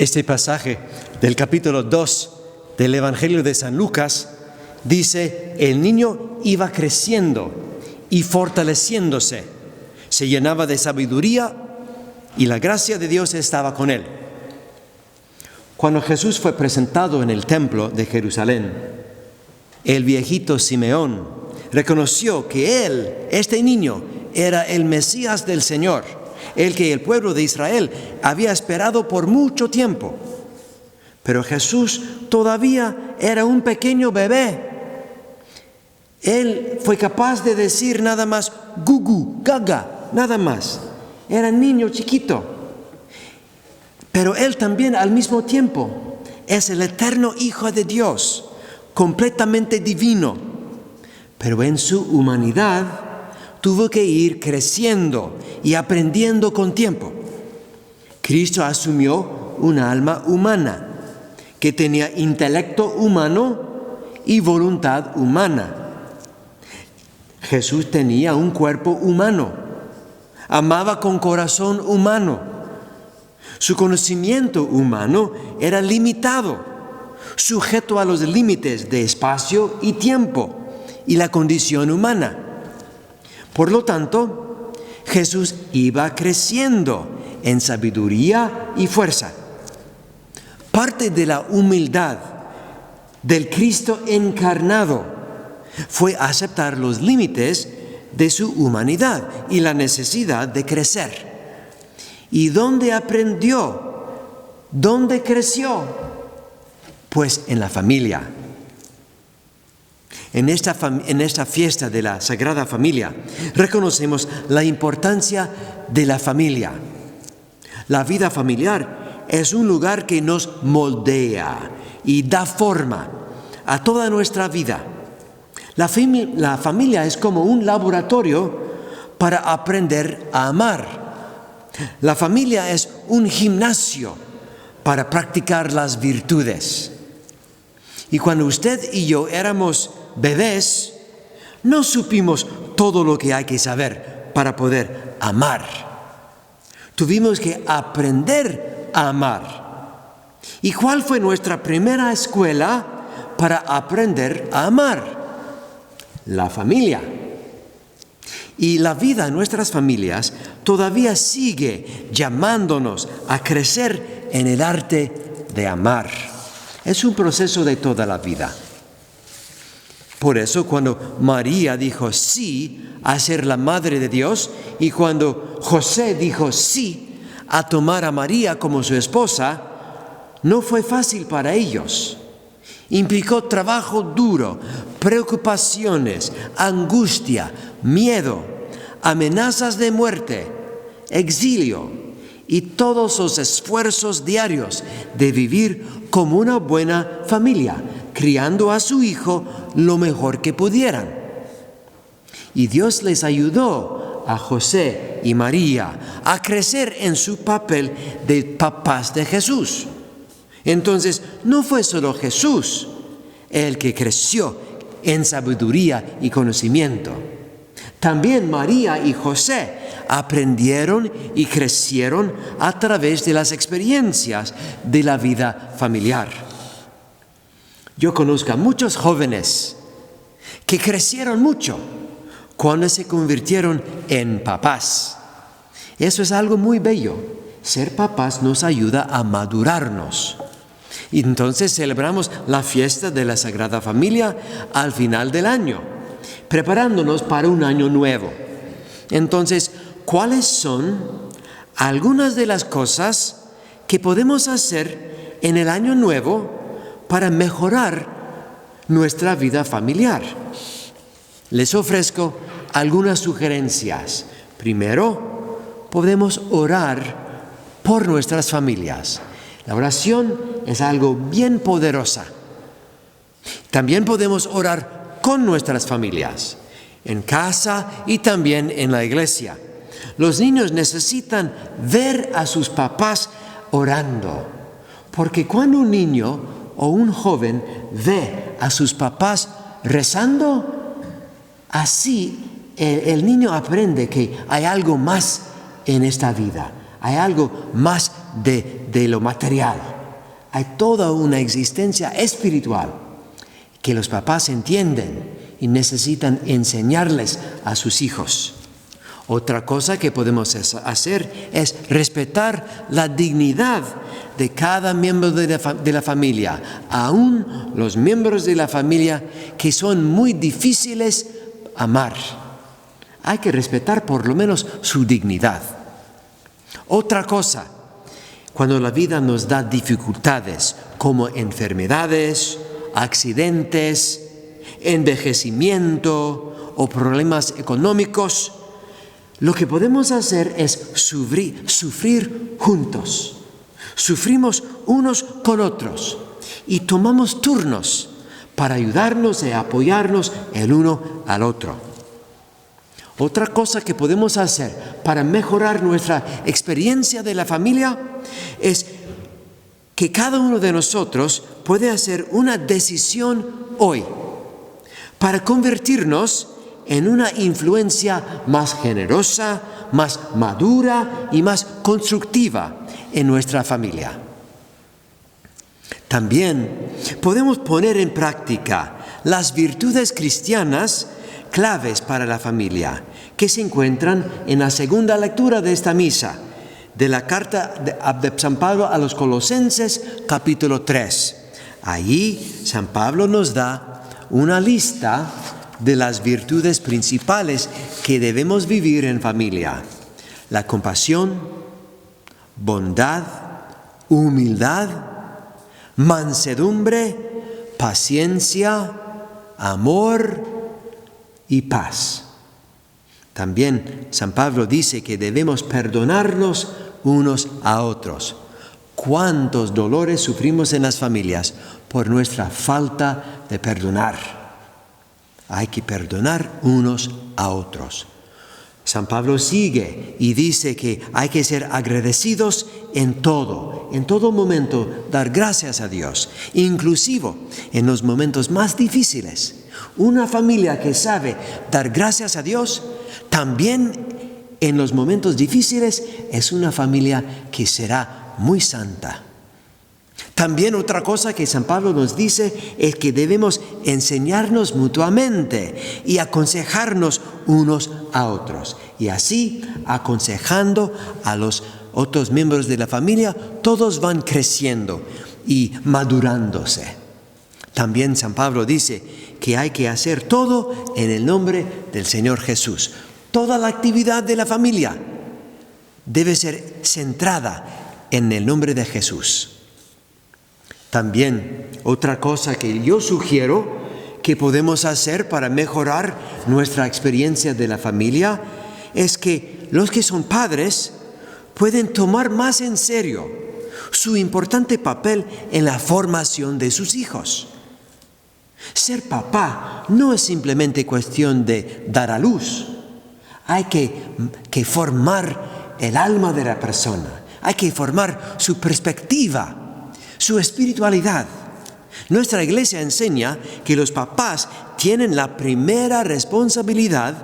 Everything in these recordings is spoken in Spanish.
Este pasaje del capítulo 2 del Evangelio de San Lucas dice: el niño iba creciendo y fortaleciéndose, se llenaba de sabiduría y la gracia de Dios estaba con él. Cuando Jesús fue presentado en el templo de Jerusalén, el viejito Simeón reconoció que él, este niño, era el Mesías del Señor, el que el pueblo de Israel había esperado por mucho tiempo. Pero Jesús todavía era un pequeño bebé. Él fue capaz de decir nada más gugu, gaga, nada más. Era niño chiquito. Pero él también al mismo tiempo es el eterno Hijo de Dios, completamente divino. Pero en su humanidad tuvo que ir creciendo y aprendiendo con tiempo. Cristo asumió una alma humana que tenía intelecto humano y voluntad humana. Jesús tenía un cuerpo humano, amaba con corazón humano. Su conocimiento humano era limitado, sujeto a los límites de espacio y tiempo y la condición humana. Por lo tanto, Jesús iba creciendo en sabiduría y fuerza. Parte de la humildad del Cristo encarnado fue aceptar los límites de su humanidad y la necesidad de crecer. ¿Y dónde aprendió? ¿Dónde creció? Pues en la familia. En esta fiesta de la Sagrada Familia reconocemos la importancia de la familia. La vida familiar es un lugar que nos moldea y da forma a toda nuestra vida. La familia es como un laboratorio para aprender a amar. La familia es un gimnasio para practicar las virtudes. Y cuando usted y yo éramos bebés, no supimos todo lo que hay que saber para poder amar. Tuvimos que aprender a amar. ¿Y cuál fue nuestra primera escuela para aprender a amar? La familia. Y la vida en nuestras familias todavía sigue llamándonos a crecer en el arte de amar. Es un proceso de toda la vida. Por eso cuando María dijo sí a ser la madre de Dios y cuando José dijo sí a tomar a María como su esposa, no fue fácil para ellos. Implicó trabajo duro, preocupaciones, angustia, miedo, amenazas de muerte, exilio y todos los esfuerzos diarios de vivir como una buena familia, criando a su hijo lo mejor que pudieran. Y Dios les ayudó a José y María a crecer en su papel de papás de Jesús. Entonces, no fue solo Jesús el que creció en sabiduría y conocimiento. También María y José aprendieron y crecieron a través de las experiencias de la vida familiar. Yo conozco a muchos jóvenes que crecieron mucho cuando se convirtieron en papás. Eso es algo muy bello. Ser papás nos ayuda a madurarnos. Y entonces celebramos la fiesta de la Sagrada Familia al final del año, preparándonos para un año nuevo. Entonces, ¿cuáles son algunas de las cosas que podemos hacer en el año nuevo para mejorar nuestra vida familiar? Les ofrezco algunas sugerencias. Primero, podemos orar por nuestras familias. La oración es algo bien poderosa. También podemos orar con nuestras familias, en casa y también en la iglesia. Los niños necesitan ver a sus papás orando, porque cuando un niño o un joven ve a sus papás rezando, así el niño aprende que hay algo más en esta vida, hay algo más de lo material. Hay toda una existencia espiritual que los papás entienden y necesitan enseñarles a sus hijos. Otra cosa que podemos hacer es respetar la dignidad de cada miembro de la familia, aún los miembros de la familia que son muy difíciles amar. Hay que respetar por lo menos su dignidad. Otra cosa, cuando la vida nos da dificultades como enfermedades, accidentes, envejecimiento o problemas económicos, lo que podemos hacer es sufrir juntos. Sufrimos unos con otros y tomamos turnos para ayudarnos y apoyarnos el uno al otro. Otra cosa que podemos hacer para mejorar nuestra experiencia de la familia es que cada uno de nosotros puede hacer una decisión hoy para convertirnos en una influencia más generosa, más madura y más constructiva en nuestra familia. También podemos poner en práctica las virtudes cristianas claves para la familia, que se encuentran en la segunda lectura de esta misa, de la carta de San Pablo a los Colosenses, capítulo 3. Allí San Pablo nos da una lista de las virtudes principales que debemos vivir en familia: la compasión, bondad, humildad, mansedumbre, paciencia, amor y paz. También San Pablo dice que debemos perdonarnos unos a otros. ¿Cuántos dolores sufrimos en las familias por nuestra falta de perdonar? Hay que perdonar unos a otros. San Pablo sigue y dice que hay que ser agradecidos en todo momento, dar gracias a Dios, inclusive en los momentos más difíciles. Una familia que sabe dar gracias a Dios, también en los momentos difíciles, es una familia que será muy santa. También otra cosa que San Pablo nos dice es que debemos enseñarnos mutuamente y aconsejarnos unos a otros. Y así, aconsejando a los otros miembros de la familia, todos van creciendo y madurándose. También San Pablo dice que hay que hacer todo en el nombre del Señor Jesús. Toda la actividad de la familia debe ser centrada en el nombre de Jesús. También otra cosa que yo sugiero que podemos hacer para mejorar nuestra experiencia de la familia es que los que son padres pueden tomar más en serio su importante papel en la formación de sus hijos. Ser papá no es simplemente cuestión de dar a luz. Hay que formar el alma de la persona. Hay que formar su perspectiva, su espiritualidad. Nuestra iglesia enseña que los papás tienen la primera responsabilidad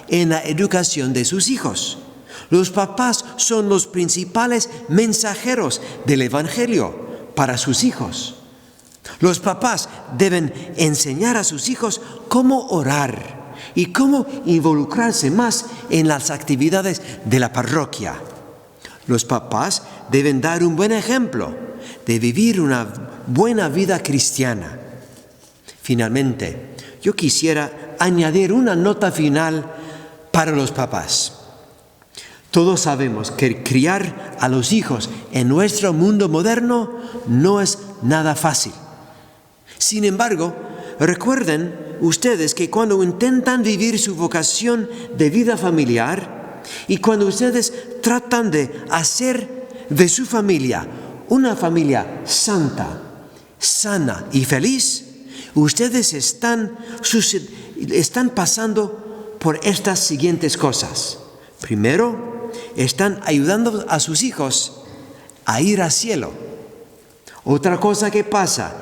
en la educación de sus hijos. Los papás son los principales mensajeros del Evangelio para sus hijos. Los papás deben enseñar a sus hijos cómo orar y cómo involucrarse más en las actividades de la parroquia. Los papás deben dar un buen ejemplo de vivir una buena vida cristiana. Finalmente, yo quisiera añadir una nota final para los papás. Todos sabemos que criar a los hijos en nuestro mundo moderno no es nada fácil. Sin embargo, recuerden ustedes que cuando intentan vivir su vocación de vida familiar y cuando ustedes tratan de hacer de su familia una familia santa, sana y feliz, ustedes están pasando por estas siguientes cosas. Primero, están ayudando a sus hijos a ir al cielo. Otra cosa que pasa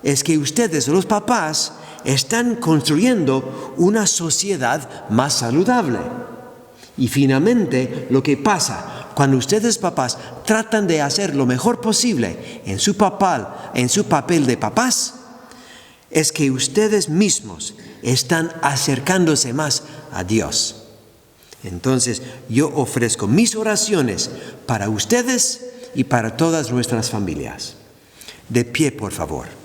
es que ustedes, los papás, están construyendo una sociedad más saludable. Y finalmente, lo que pasa cuando ustedes papás tratan de hacer lo mejor posible en su papel de papás, es que ustedes mismos están acercándose más a Dios. Entonces, yo ofrezco mis oraciones para ustedes y para todas nuestras familias. De pie, por favor.